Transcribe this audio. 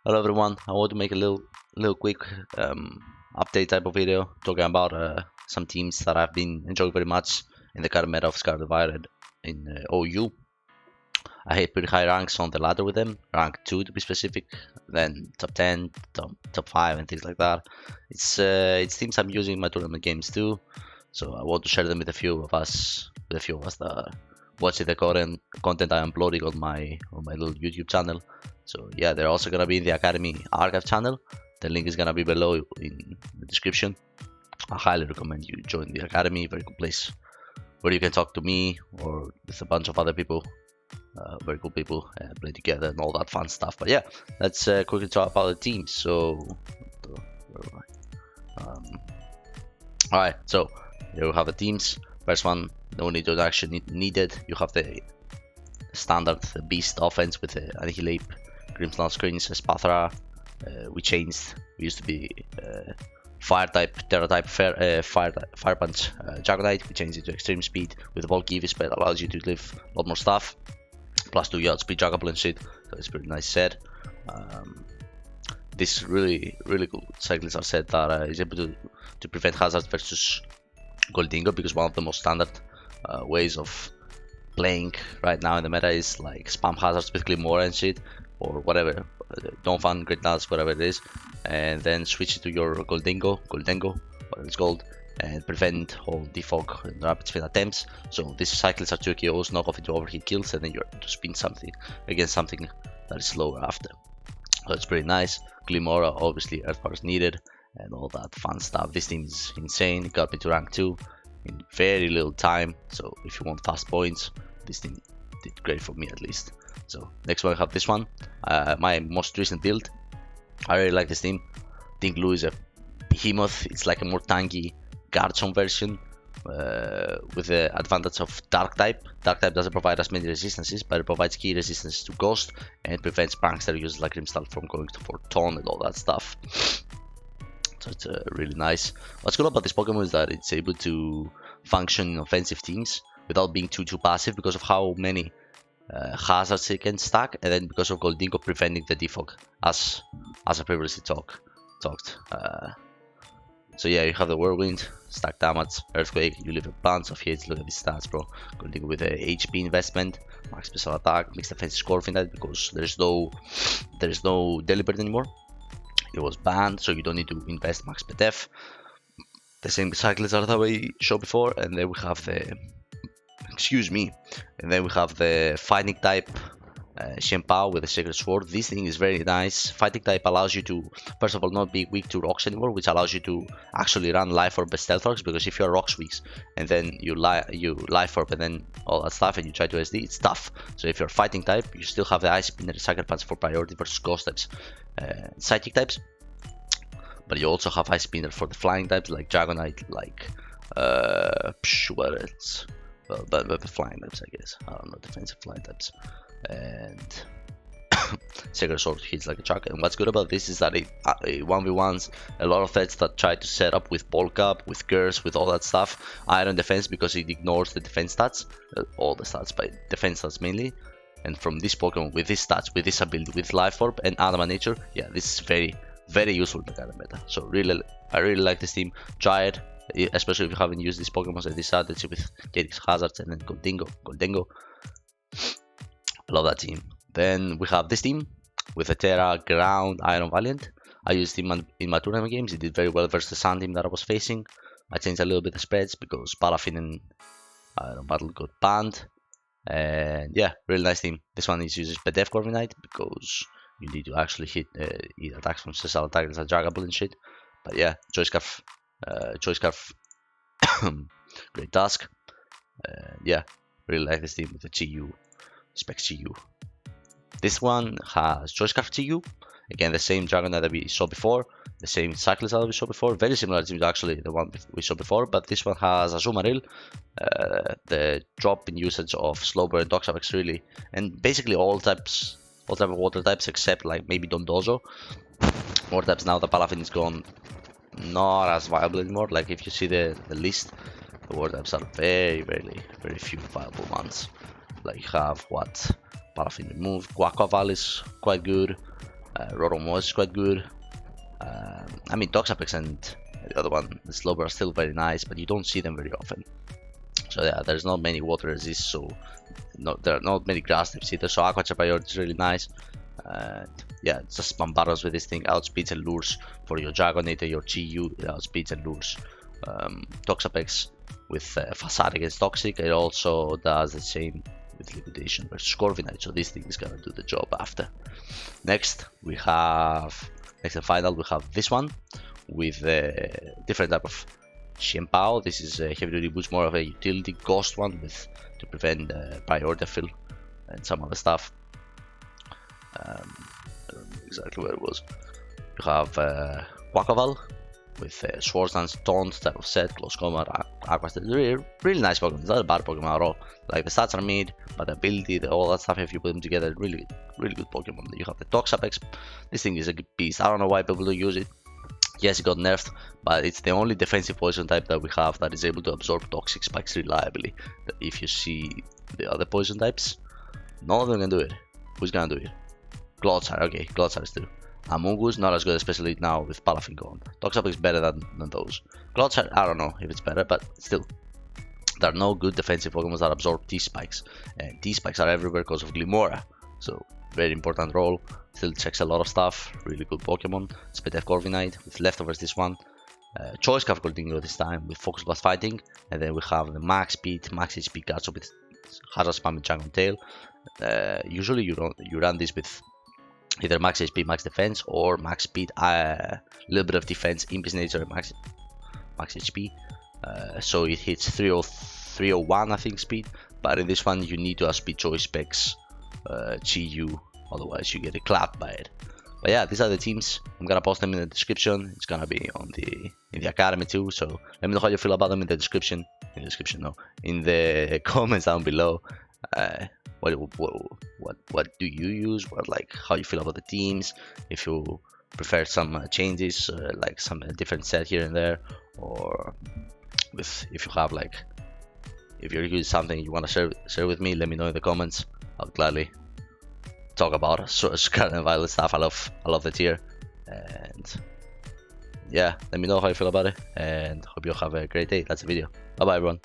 Hello everyone, I want to make a little quick update type of video talking about some teams that I've been enjoying very much in the current meta of Scarlet Violet in OU. I hit pretty high ranks on the ladder with them, rank 2 to be specific, then top 10, top 5 and things like that. It's teams I'm using in my tournament games too, so I want to share them with a few of us that are watching the content I am uploading on my little YouTube channel. So yeah, they're also gonna be in the Academy Archive channel. The link is gonna be below in the description. I highly recommend you join the Academy. Very good place where you can talk to me or with a bunch of other people, very cool people, play together and all that fun stuff. But yeah, let's quickly talk about the teams. So, all right. So here we have the teams. First one, no introduction needed. You have the standard beast offense with the Annihilate, Grimstone Screens, Spathra. We changed. We used to be fire type, terror type, fire punch, Dragonite. We changed it to extreme speed with Bulk Give spell, allows you to live a lot more stuff. Plus 2 yacht speed, Juggable and shit. So it's a pretty nice set. This really cool cyclist are set that is able to prevent hazards versus Goldingo, because one of the most standard ways of playing right now in the meta is like spam hazards with Mewmore and shit, or whatever, don't fun, great nuts, whatever it is, and then switch it to your Goldingo, whatever it's called, and prevent all defog and rapid spin attempts. So these cycles are 2 KOs, knock off into overheat kills, and then you're to spin something against something that is slower after. So it's pretty nice. Glimora, obviously Earth Power is needed and all that fun stuff. This team is insane. It got me to rank 2 in very little time. So if you want fast points, this team did great for me at least. So next one, I have this one, my most recent build. I really like this team. Think Blue is a behemoth. It's like a more tanky Guardsome version with the advantage of Dark type. Dark type doesn't provide as many resistances, but it provides key resistance to Ghost and prevents prankster users like Grimstone from going for Taunt and all that stuff. So it's really nice. What's cool about this Pokemon is that it's able to function in offensive teams without being too passive, because of how many hazards it can stack, and then because of Goldingo preventing the defog, as I previously talked. So yeah, you have the Whirlwind, stack damage, Earthquake, you leave a bunch of hits. Look at these stats, bro. Goldingo with the HP investment, max special attack, mixed defense score in that, because there's no Delibird anymore. It was banned, so you don't need to invest max PDF. The same cyclists are that we showed before, and then we have the fighting type Shenpao with a Sacred Sword. This thing is very nice. Fighting type allows you to, first of all, not be weak to rocks anymore, which allows you to actually run Life Orb as Stealth Rocks, because if you're rocks weak and then you Life Orb and then all that stuff and you try to SD, it's tough. So if you're fighting type, you still have the Ice Spinner and Sucker Punch for priority versus Ghost types, Psychic types, but you also have Ice Spinner for the flying types like Dragonite, like what else? Well, but the flying types, I guess. I don't know, defensive flying types. And Sacred Sword hits like a truck. And what's good about this is that it 1v1s a lot of threats that try to set up with Bulk Up, with Curse, with all that stuff. Iron Defense, because it ignores the defense stats, all the stats, but defense stats mainly. And from this Pokemon, with these stats, with this ability, with Life Orb and Adamant Nature, yeah, this is very useful in the kind of meta. So I really like this team. Try it, especially if you haven't used these Pokemon and this strategy with getting hazards and then Goldingo. I love that team. Then we have this team with a Terra, Ground, Iron Valiant. I used him in my tournament games. He did very well versus the Sun team that I was facing. I changed a little bit the spreads because Palafin and Iron Battle got banned. And yeah, really nice team. This one uses Pedef Corviknight because you need to actually hit either attacks from special attackers like Dragapult and shit. But yeah, Choice Scarf, great task. Yeah, really like this team with the Chiyu, Specs Chiyu. This one has Choice Scarf Chiyu. Again, the same Dragonite that we saw before, the same cyclist that we saw before. Very similar to actually the one we saw before, but this one has Azumarill, the drop in usage of Slowbro and Toxapex really, and basically all type of water types except like maybe Dondozo. Water types now that Palafin is gone, not as viable anymore. Like if you see the list, the water types are very few viable ones. Like you have what Palafin removed. Quaquaval is quite good. Roromo is quite good. I mean, Toxapex and the other one, the Slowbro, are still very nice, but you don't see them very often. So yeah, there's not many water resists, so there are not many grass types either. So Aqua Priority is really nice. Yeah, just spam battles with this thing, outspeeds and lures for your Dragonator, your GU, it outspeeds and lures. Toxapex with Facade against Toxic, it also does the same with Liquidation versus Corviknight, so this thing is gonna do the job after. Next and final, we have this one with a different type of Xianpao. This is a heavy duty boost, more of a utility ghost one to prevent priority fill and some other stuff. I don't know exactly where it was. You have Quackleval with Swords Dance, Taunt type of set, Close Combat, Aqua State. Really nice Pokemon. It's not a bad Pokemon at all. Like the stats are mid, but the ability, all that stuff, if you put them together, really good Pokemon. You have the Toxapex. This thing is a good beast. I don't know why people don't use it. Yes, it got nerfed, but it's the only defensive poison type that we have that is able to absorb toxic spikes reliably. If you see the other poison types, none of them can do it. Who's gonna do it? Glotsar, okay, Glotsar is too. Amogus, not as good, especially now with Palafin gone. Toxapex is better than those. Glotsar, I don't know if it's better, but still. There are no good defensive Pokemon that absorb T-Spikes. And T-Spikes are everywhere because of Glimora. So, very important role. Still checks a lot of stuff. Really good Pokemon. Spitef Corviknight with leftovers this one. Choice Scarf Dingo this time with Focus Blast Fighting. And then we have the Max Speed, Max HP Gatso with Hazard Spam and Jungle Tail. Usually you run this with either Max HP, Max Defense, or Max Speed, a little bit of defense, Impersonation, or Max HP. So it hits 301, I think, speed. But in this one, you need to have speed choice specs, GU, otherwise you get clapped by it. But yeah, these are the teams. I'm gonna post them in the description. It's gonna be in the academy too. So let me know how you feel about them in the description. In the comments down below. What do you use? How you feel about the teams? If you prefer some changes, like some different set here and there, or if you have if you're using something you want to share with me, let me know in the comments. I'll gladly talk about Scarlet Violet stuff. I love the tier, and yeah, let me know how you feel about it, and hope you have a great day. That's the video. Bye bye everyone.